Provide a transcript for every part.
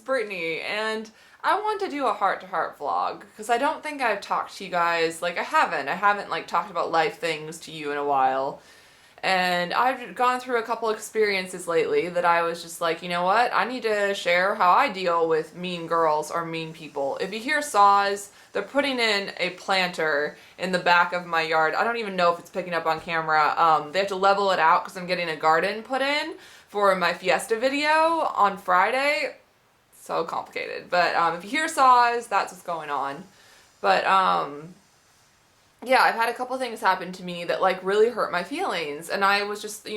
Brittany, and I want to do a heart-to-heart vlog because I don't think I've talked to you guys, like I haven't like talked about life things to you in a while. And I've gone through a couple experiences lately that I was just like, you know what? I need to share how I deal with mean girls or mean people. If you hear saws, they're putting in a planter in the back of my yard. I don't even know if it's picking up on camera. They have to level it out because I'm getting a garden put in for my Fiesta video on Friday. So complicated. But if you hear saws, that's what's going on. But yeah, I've had a couple things happen to me that like really hurt my feelings, and I was just,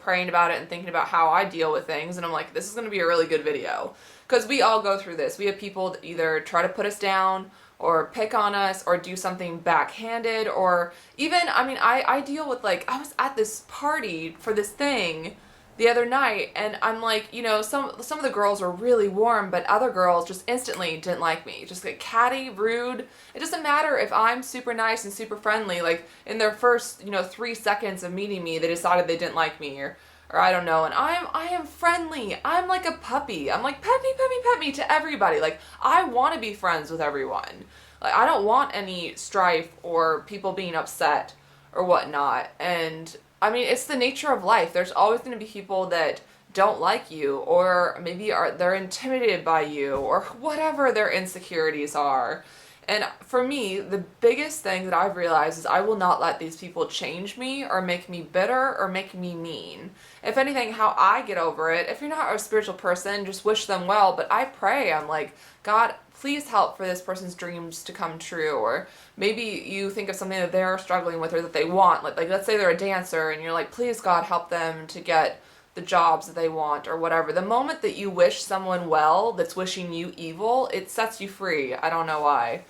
praying about it and thinking about how I deal with things, and I'm like, this is going to be a really good video. Because we all go through this. We have people that either try to put us down or pick on us or do something backhanded, or even, I deal with, like, I was at this party for this thing the other night, and I'm like, some of the girls were really warm, but other girls just instantly didn't like me. Just like catty, rude. It doesn't matter if I'm super nice and super friendly. Like in their first, 3 seconds of meeting me, they decided they didn't like me, or I don't know. And I am friendly. I'm like a puppy. I'm like, pet me, pet me, pet me to everybody. Like I want to be friends with everyone. Like I don't want any strife or people being upset or whatnot. And it's the nature of life. There's always going to be people that don't like you, or maybe they're intimidated by you, or whatever their insecurities are. And for me, the biggest thing that I've realized is I will not let these people change me or make me bitter or make me mean. If anything, how I get over it, if you're not a spiritual person, just wish them well. But I pray, I'm like, God, please help for this person's dreams to come true. Or maybe you think of something that they're struggling with or that they want. Like let's say they're a dancer and you're like, please God, help them to get the jobs that they want or whatever. The moment that you wish someone well that's wishing you evil, it sets you free. I don't know why.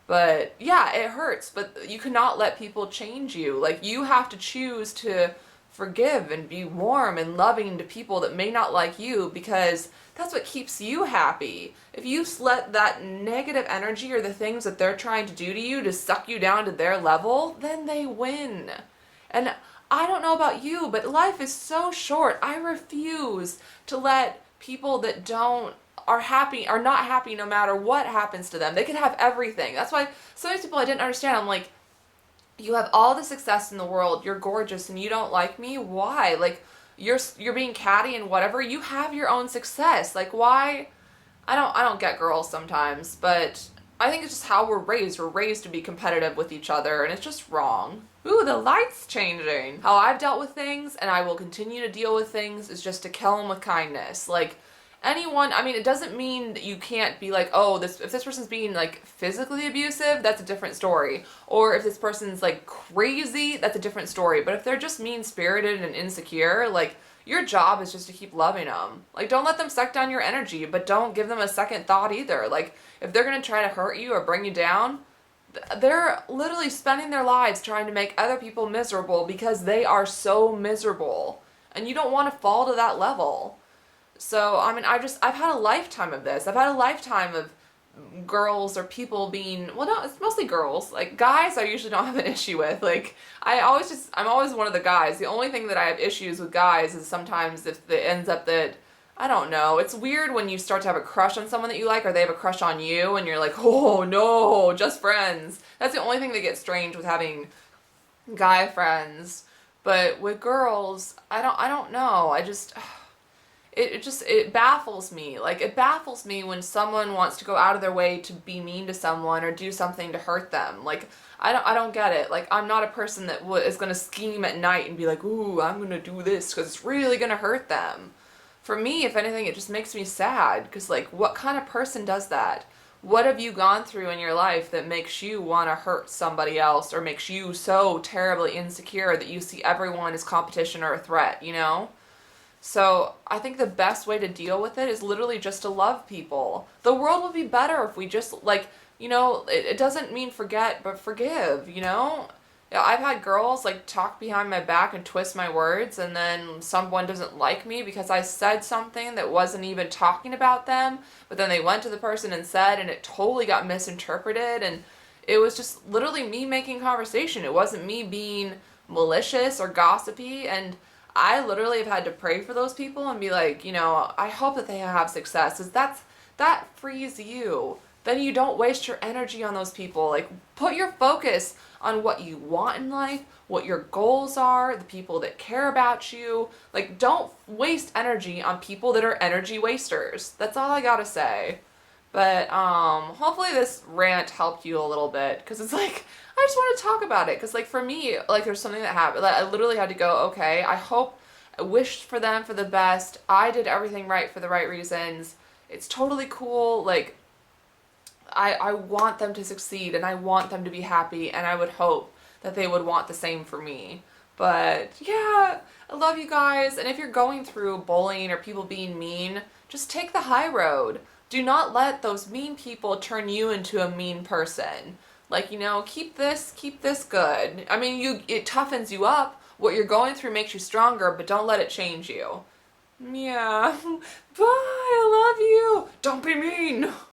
But yeah, it hurts, but you cannot let people change you. Like you have to choose to forgive and be warm and loving to people that may not like you, because that's what keeps you happy. If you let that negative energy or the things that they're trying to do to you to suck you down to their level, then they win. And I don't know about you, but life is so short. I refuse to let people that are not happy no matter what happens to them. They could have everything. That's why some of these people I didn't understand. I'm like, you have all the success in the world, you're gorgeous, and you don't like me? Why? Like, you're being catty and whatever. You have your own success. Like, why? I don't get girls sometimes, but I think it's just how we're raised. We're raised to be competitive with each other, and it's just wrong. Ooh, the light's changing. How I've dealt with things, and I will continue to deal with things, is just to kill them with kindness. Like, anyone, it doesn't mean that you can't be like, oh, if this person's being like physically abusive, that's a different story. Or if this person's like crazy, that's a different story. But if they're just mean-spirited and insecure, like, your job is just to keep loving them. Like, don't let them suck down your energy, but don't give them a second thought either. Like, if they're gonna try to hurt you or bring you down, they're literally spending their lives trying to make other people miserable because they are so miserable. And you don't want to fall to that level. So, I've had a lifetime of this. I've had a lifetime of girls or people being, well, no, it's mostly girls. Like, guys I usually don't have an issue with. Like, I'm always one of the guys. The only thing that I have issues with guys is sometimes if it ends up that, I don't know, it's weird when you start to have a crush on someone that you like, or they have a crush on you, and you're like, oh no, just friends. That's the only thing that gets strange with having guy friends. But with girls, I don't know. It baffles me. Like, it baffles me when someone wants to go out of their way to be mean to someone or do something to hurt them. Like, I don't get it. Like, I'm not a person that is going to scheme at night and be like, ooh, I'm going to do this because it's really going to hurt them. For me, if anything, it just makes me sad, because, like, what kind of person does that? What have you gone through in your life that makes you want to hurt somebody else, or makes you so terribly insecure that you see everyone as competition or a threat, So I think the best way to deal with it is literally just to love people. The world would be better if we just, like, it doesn't mean forget, but forgive, Yeah, I've had girls, like, talk behind my back and twist my words, and then someone doesn't like me because I said something that wasn't even talking about them, but then they went to the person and said, and it totally got misinterpreted, and it was just literally me making conversation. It wasn't me being malicious or gossipy, and I literally have had to pray for those people and be like, I hope that they have success, because that frees you. Then you don't waste your energy on those people. Like, put your focus on what you want in life, what your goals are, the people that care about you. Like, don't waste energy on people that are energy wasters. That's all I gotta say. But hopefully this rant helped you a little bit, because it's like I just want to talk about it, because like for me, like there's something that happened that I literally had to go, okay, I wished for them for the best. I did everything right for the right reasons. It's totally cool. Like I want them to succeed, and I want them to be happy, and I would hope that they would want the same for me. But yeah, I love you guys. And if you're going through bullying or people being mean, just take the high road. Do not let those mean people turn you into a mean person. Like, keep this good. I mean, it toughens you up. What you're going through makes you stronger, but don't let it change you. Yeah. Bye. I love you. Don't be mean.